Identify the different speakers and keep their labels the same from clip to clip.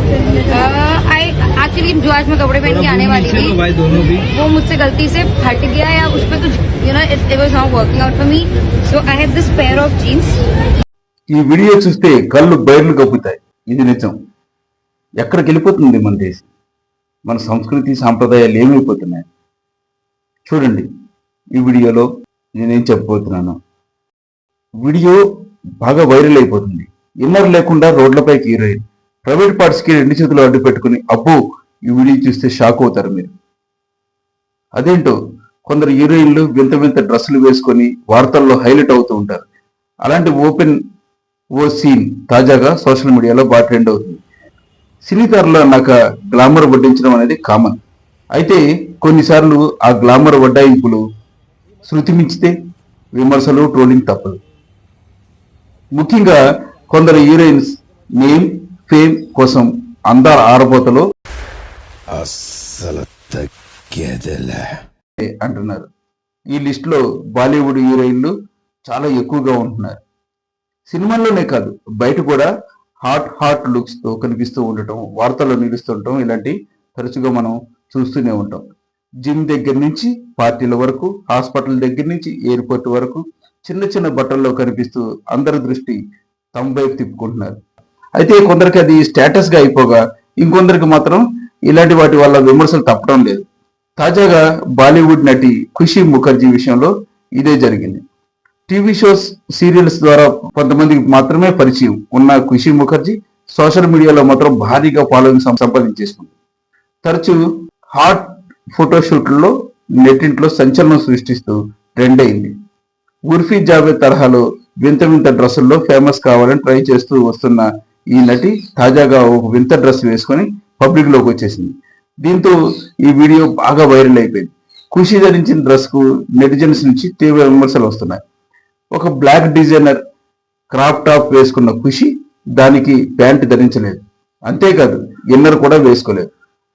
Speaker 1: I actually जो आज मैं कपड़े पहन के आने वाली थी वो मुझसे गलती से हट गया या उस पर कुछ it was not working out for me so I have this pair of jeans.
Speaker 2: ఈ వీడియో చూస్తే కళ్ళు బయర్లు కప్పుతాయి. ఇది నిజం. ఎక్కడికి వెళ్ళిపోతుంది మన దేశం? మన సంస్కృతి సాంప్రదాయాలు ఏమైపోతున్నాయి? చూడండి ఈ వీడియోలో నేనేం చెప్పబోతున్నాను. వీడియో బాగా వైరల్ అయిపోతుంది. ఇన్నర్ లేకుండా రోడ్లపైకి హీరోయిన్ ప్రైవేట్ పార్ట్స్కి 2 చేతులు అడ్డు పెట్టుకుని అబ్బో ఈ వీడియో చూస్తే షాక్ అవుతారు మీరు. అదేంటో కొందరు హీరోయిన్లు వింత వింత డ్రెస్సులు వేసుకొని వార్తల్లో హైలైట్ అవుతూ ఉంటారు. అలాంటి ఓ సీన్ తాజాగా సోషల్ మీడియాలో బాగా ట్రెండ్ అవుతుంది. సినీ తారలు అన్నాక గ్లామర్ వడ్డించడం అనేది కామన్. అయితే కొన్నిసార్లు ఆ గ్లామర్ వడ్డాయింపులు శృతి మించితే విమర్శలు ట్రోలింగ్ తప్పదు. ముఖ్యంగా కొందరు హీరోయిన్స్ నేమ్ ఫేమ్ కోసం అందాల ఆరబోతలో అంటున్నారు. ఈ లిస్టులో బాలీవుడ్ హీరోయిన్లు చాలా ఎక్కువగా ఉంటున్నారు. సినిమాల్లోనే కాదు బయట కూడా హాట్ లుక్స్ తో కనిపిస్తూ ఉండటం, వార్తల్లో నిలుస్తుండటం ఇలాంటి తరచుగా మనం చూస్తూనే ఉంటాం. జిమ్ దగ్గర నుంచి పార్టీల వరకు, హాస్పిటల్ దగ్గర నుంచి ఎయిర్పోర్ట్ వరకు చిన్న చిన్న బట్టల్లో కనిపిస్తూ అందరి దృష్టి తమ వైపు తిప్పుకుంటున్నారు. అయితే కొందరికి అది స్టేటస్ గా అయిపోగా ఇంకొందరికి మాత్రం ఇలాంటి వాటి వల్ల విమర్శలు తప్పడం లేదు. తాజాగా బాలీవుడ్ నటి ఖుషీ ముఖర్జీ విషయంలో ఇదే జరిగింది. టీవీ షోస్, సీరియల్స్ ద్వారా కొంతమందికి మాత్రమే పరిచయం ఉన్న ఖుషీ ముఖర్జీ సోషల్ మీడియాలో మాత్రం భారీగా ఫాలోయింగ్ సంపాదించేసుకుంది. తరచూ హాట్ ఫోటోషూట్లలో నెట్టింట్లో సంచలనం సృష్టిస్తూ ట్రెండ్ అయింది. ఉర్ఫీ జావేద్ తరహాలో వింత వింత డ్రెస్సుల్లో ఫేమస్ కావాలని ట్రై చేస్తూ వస్తున్న ఈ నటి తాజాగా ఒక వింత డ్రెస్ వేసుకొని పబ్లిక్ లోకి వచ్చేసింది. దీంతో ఈ వీడియో బాగా వైరల్ అయిపోయింది. ఖుషీ ధరించిన డ్రెస్ కు నెటిజన్స్ నుంచి తీవ్ర విమర్శలు వస్తున్నాయి. ఒక బ్లాక్ డిజైనర్ క్రాప్ టాప్ వేసుకున్న ఖుషి దానికి ప్యాంట్ ధరించలేదు, అంతేకాదు ఇన్నర్ కూడా వేసుకోలేదు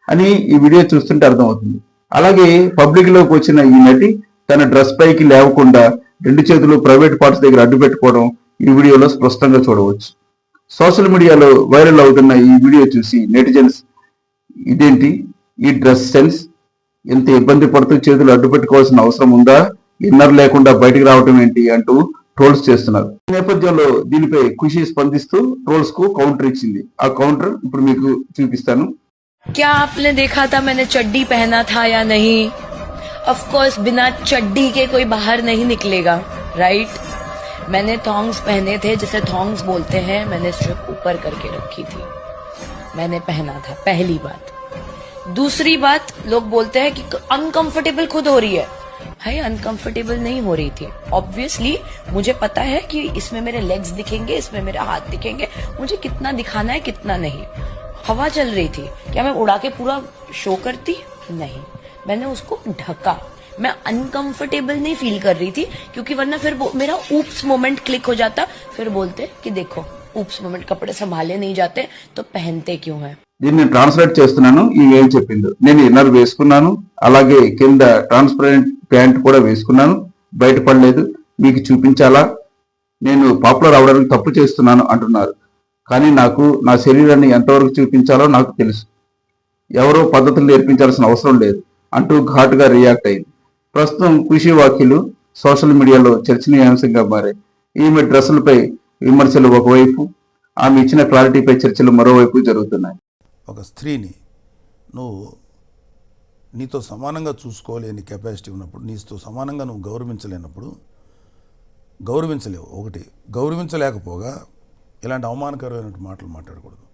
Speaker 2: అని ఈ వీడియో చూస్తుంటే అర్థమవుతుంది. అలాగే పబ్లిక్ లోకి వచ్చిన ఈ నటి తన డ్రెస్ పైకి లేవకుండా 2 చేతులు ప్రైవేట్ పార్ట్స్ దగ్గర అడ్డు పెట్టుకోవడం ఈ వీడియోలో స్పష్టంగా చూడవచ్చు. సోషల్ మీడియాలో వైరల్ అవుతున్న ఈ వీడియో చూసి నెటిజన్స్ ఇదేంటి ఈ డ్రెస్ సెన్స్, ఎంత ఇబ్బంది పడుతూ చేతులు అడ్డు పెట్టుకోవాల్సిన అవసరం ఉందా, ఇన్నర్ లేకుండా బయటికి రావడం ఏంటి అంటూ ట్రోల్స్ చేస్తున్నారు. ఈ నేపథ్యంలో దీనిపై ఖుషి స్పందిస్తూ ట్రోల్స్ కు కౌంటర్ ఇచ్చింది. ఆ కౌంటర్ ఇప్పుడు మీకు చూపిస్తాను.
Speaker 3: क्या आपने देखा था मैंने चड्डी पहना था या नहीं? ऑफ कोर्स बिना चड्डी के कोई बाहर नहीं निकलेगा, राइट? मैंने थॉन्ग्स पहने थे, जिसे थॉन्ग्स बोलते हैं, मैंने स्ट्रिप ऊपर करके रखी थी, मैंने पहना था, पहली बात। दूसरी बात, लोग बोलते हैं कि अनकंफर्टेबल खुद हो रही है। भाई अनकंफर्टेबल नहीं हो रही थी, ऑब्वियसली मुझे पता है कि इसमें मेरे लेग्स दिखेंगे, इसमें मेरे हाथ दिखेंगे, मुझे कितना दिखाना है कितना नहीं। हवा चल रही थी, क्या मैं उड़ा के पूरा शो करती? नहीं, मैंने उसको ढका। मैं अनकंफर्टेबल नहीं फील कर रही थी, क्योंकि वरना फिर मेरा ऊप्स मोमेंट क्लिक हो जाता, फिर बोलते कि देखो ऊप्स मोमेंट, कपड़े संभाले नहीं जाते तो पहनते क्यों है।
Speaker 2: దీన్ని ట్రాన్స్లేట్ చేస్తున్నాను. ఇవేం చెప్పింది, నేను ఇన్నర్ వేసుకున్నాను, అలాగే కింద ట్రాన్స్పరెంట్ ప్యాంట్ కూడా వేసుకున్నాను, బయటపడలేదు, మీకు చూపించాలా, నేను పాపులర్ అవడానికి తప్పు చేస్తున్నాను అంటున్నారు. కానీ నాకు నా శరీరాన్ని ఎంతవరకు చూపించాలో నాకు తెలుసు, ఎవరో పద్ధతులు నేర్పించాల్సిన అవసరం లేదు అంటూ ఘాటుగా రియాక్ట్ అయింది. ప్రస్తుతం ఖుషి వ్యాఖ్యలు సోషల్ మీడియాలో చర్చనీయాంశంగా మారాయి. ఈమె డ్రెస్సులపై విమర్శలు ఒకవైపు, ఆమె ఇచ్చిన క్లారిటీపై చర్చలు మరోవైపు జరుగుతున్నాయి.
Speaker 4: ఒక స్త్రీని నువ్వు నీతో సమానంగా చూసుకోలేని కెపాసిటీ ఉన్నప్పుడు, నీతో సమానంగా నువ్వు గౌరవించలేనప్పుడు గౌరవించలేవు. ఒకటి గౌరవించలేకపోగా ఇలాంటి అవమానకరమైన మాటలు మాట్లాడకూడదు.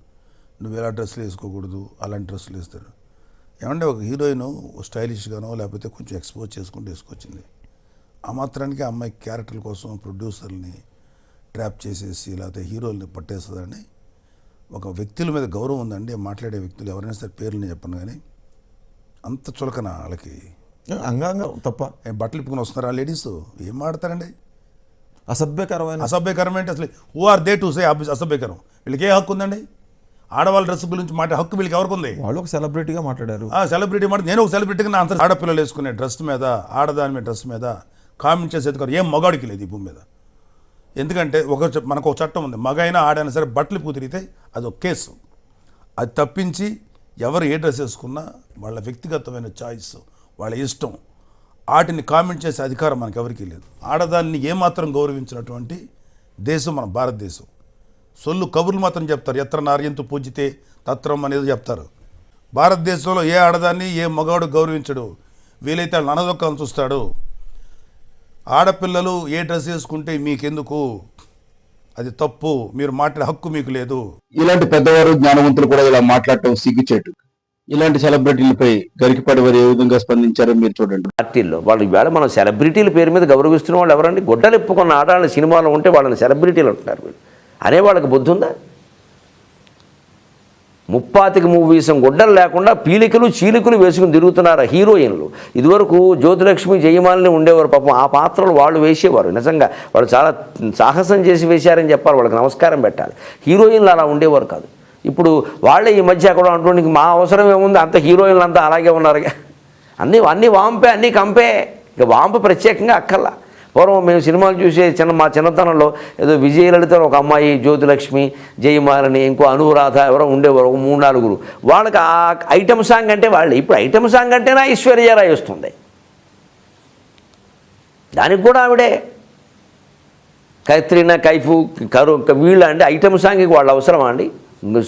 Speaker 4: నువ్వు ఎలా డ్రెస్సులు వేసుకోకూడదు, అలాంటి డ్రెస్సులు వేస్తారు. ఏమంటే ఒక హీరోయిన్ స్టైలిష్గానో లేకపోతే కొంచెం ఎక్స్పోజ్ చేసుకుంటూ వేసుకొచ్చింది. ఆ మాత్రానికి ఆ అమ్మాయి క్యారెక్టర్ల కోసం ప్రొడ్యూసర్ని ట్రాప్ చేసేసి లేకపోతే హీరోల్ని పట్టేస్తుందని ఒక వ్యక్తుల మీద గౌరవం ఉందండి. మాట్లాడే వ్యక్తులు ఎవరైనా సరే పేర్లు చెప్పను, కానీ అంత చులకన వాళ్ళకి
Speaker 5: అంగాంగ తప్ప
Speaker 4: బట్టలు ఇప్పుకొని వస్తున్నారు ఆ లేడీస్. ఏం మాడతారండి?
Speaker 5: అసభ్యకరమైన
Speaker 4: అంటే అసలు who are they to say అసభ్యకరం? వీళ్ళకి ఏ హక్కు ఉందండి? ఆడవాళ్ళ డ్రెస్ గురించి మాట్లాడే హక్కు వీళ్ళకి ఎవరికి ఉంది?
Speaker 5: వాళ్ళు ఒక సెలబ్రిటీగా మాట్లాడారు.
Speaker 4: సెలబ్రిటీ మాట నేను ఒక సెలబ్రిటీగా నా అంత ఆడపిల్లలు వేసుకునే డ్రెస్ మీద, ఆడదాని మీద డ్రెస్ మీద కామెంట్ చేసేది ఏం మగాడికి లేదు ఈ భూమి మీద. ఎందుకంటే మనకు ఒక చట్టం ఉంది, మగైనా ఆడైనా సరే బట్టలు తిరిగితే అది ఒక కేసు. అది తప్పించి ఎవరు ఏ డ్రెస్ వేసుకున్నా వాళ్ళ వ్యక్తిగతమైన చాయిస్, వాళ్ళ ఇష్టం, వాటిని కామెంట్ చేసే అధికారం మనకు ఎవరికీ లేదు. ఆడదాన్ని ఏమాత్రం గౌరవించినటువంటి దేశం మన భారతదేశం. సొల్లు కబుర్లు మాత్రం చెప్తారు, ఎత్ర నార్యంతు పూజితే తత్రం అనేది చెప్తారు. భారతదేశంలో ఏ ఆడదాన్ని ఏ మగవాడు గౌరవించడు, వీలైతే వాళ్ళు అనదొక్కని చూస్తాడు. ఆడపిల్లలు ఏ డ్రెస్ వేసుకుంటే మీకెందుకు, అది తప్పు, మీరు మాట్లాడే హక్కు మీకు లేదు.
Speaker 2: ఇలాంటి పెద్దవారు జ్ఞానవంతులు కూడా ఇలా మాట్లాడటం సిగ్గుచేటు. ఇలాంటి సెలబ్రిటీలపై గరికపాటి వారు ఏ విధంగా స్పందించారో మీరు చూడండి.
Speaker 6: పార్టీల్లో వాళ్ళు ఈవేళ మనం సెలబ్రిటీల పేరు మీద గౌరవిస్తున్న వాళ్ళు ఎవరండి? గొడ్డలు ఎప్పుకున్న ఆడాళ్ళ సినిమాలో ఉంటే వాళ్ళని సెలబ్రిటీలు అంటున్నారు. వీళ్ళు అనేవాళ్ళకి బుద్ధి ఉందా? 35 మూవీసం గుడ్డలు లేకుండా పీలికలు చీలికలు వేసుకుని తిరుగుతున్నారు హీరోయిన్లు. ఇదివరకు జ్యోతిలక్ష్మి, జయమాలిని ఉండేవారు, పాపం ఆ పాత్రలు వాళ్ళు వేసేవారు. నిజంగా వాళ్ళు చాలా సాహసం చేసి వేశారని చెప్పాలి, వాళ్ళకి నమస్కారం పెట్టాలి. హీరోయిన్లు అలా ఉండేవారు కాదు. ఇప్పుడు వాళ్ళే ఈ మధ్య అక్కడ అంటుండే మా అవసరం ఏముంది, అంత హీరోయిన్లు అంతా అలాగే ఉన్నారు. అన్నీ వాంపే, అన్నీ కంపే. ఇక వాంప ప్రత్యేకంగా అక్కర్లా. పూర్వం మేము సినిమాలు చూసే మా చిన్నతనంలో ఏదో విజయలలిత ఒక అమ్మాయి, జ్యోతిలక్ష్మి, జయమాలిని, ఇంకో అనురాధ ఎవరో ఉండేవారు, ఒక 3-4. వాళ్ళకి ఆ ఐటమ్ సాంగ్ అంటే వాళ్ళే. ఇప్పుడు ఐటమ్ సాంగ్ అంటేనే ఐశ్వర్యరాయ్ వస్తుంది. దానికి కూడా ఆవిడే కైత్రీనా కైఫ్ వీళ్ళ అంటే ఐటమ్ సాంగ్కి వాళ్ళు అవసరమా అండి?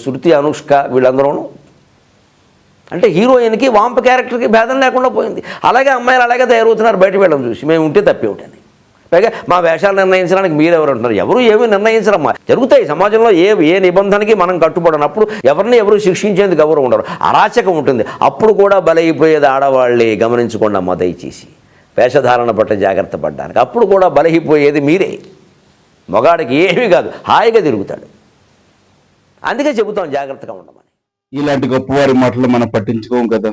Speaker 6: శృతి, అనుష్క వీళ్ళందరూను అంటే హీరోయిన్కి వాంప క్యారెక్టర్కి భేదం లేకుండా పోయింది. అలాగే అమ్మాయిలు అలాగే తయారవుతున్నారు బయట వెళ్ళడం చూసి. మేము ఉంటే తప్పేమిటని. పైగా మా వేషాలు నిర్ణయించడానికి మీరెవరు అంటున్నారు? ఎవరు ఏమీ నిర్ణయించరమ్మా. జరుగుతాయి సమాజంలో. ఏ నిబంధనకి మనం కట్టుబడినప్పుడు ఎవరు శిక్షించేందుకు ఎవరు ఉండరు. అరాచకం ఉంటుంది. అప్పుడు కూడా బలైపోయేది ఆడవాళ్ళే. గమనించుకోండి అమ్మ దయచేసి, వేషధారణ పట్ల జాగ్రత్త పడ్డానికి. అప్పుడు కూడా బలైపోయేది మీరే. మగాడికి ఏమీ కాదు, హాయిగా తిరుగుతాడు. అందుకే చెబుతాం జాగ్రత్తగా ఉండమని.
Speaker 2: ఇలాంటి గొప్పవారి మాటలు మనం పట్టించుకోం కదా.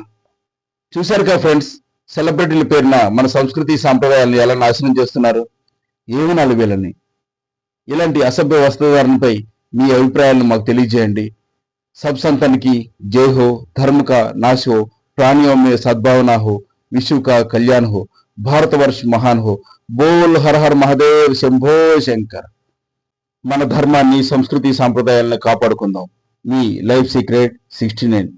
Speaker 2: చూశారు కదా ఫ్రెండ్స్, సెలబ్రిటీల పేరున మన సంస్కృతి సాంప్రదాయాలను ఎలా నాశనం చేస్తున్నారు. ఏమనాలి వీళ్ళని? ఇలాంటి అసభ్య వస్త్రధారణపై మీ అభిప్రాయాలను మాకు తెలియజేయండి. సబ్ సంతానికి జై హో, ధర్మ కా నాశ హో, ప్రాణిयों में सद्भावना हो, विश्व का कल्याण हो, भारतवर्ष महान हो, बोल हर हर महादेव శంభో శంకర్. మన ధర్మాన్ని, సంస్కృతి సాంప్రదాయాలను కాపాడుకుందాం. మీ లైఫ్ సీక్రెట్ 69.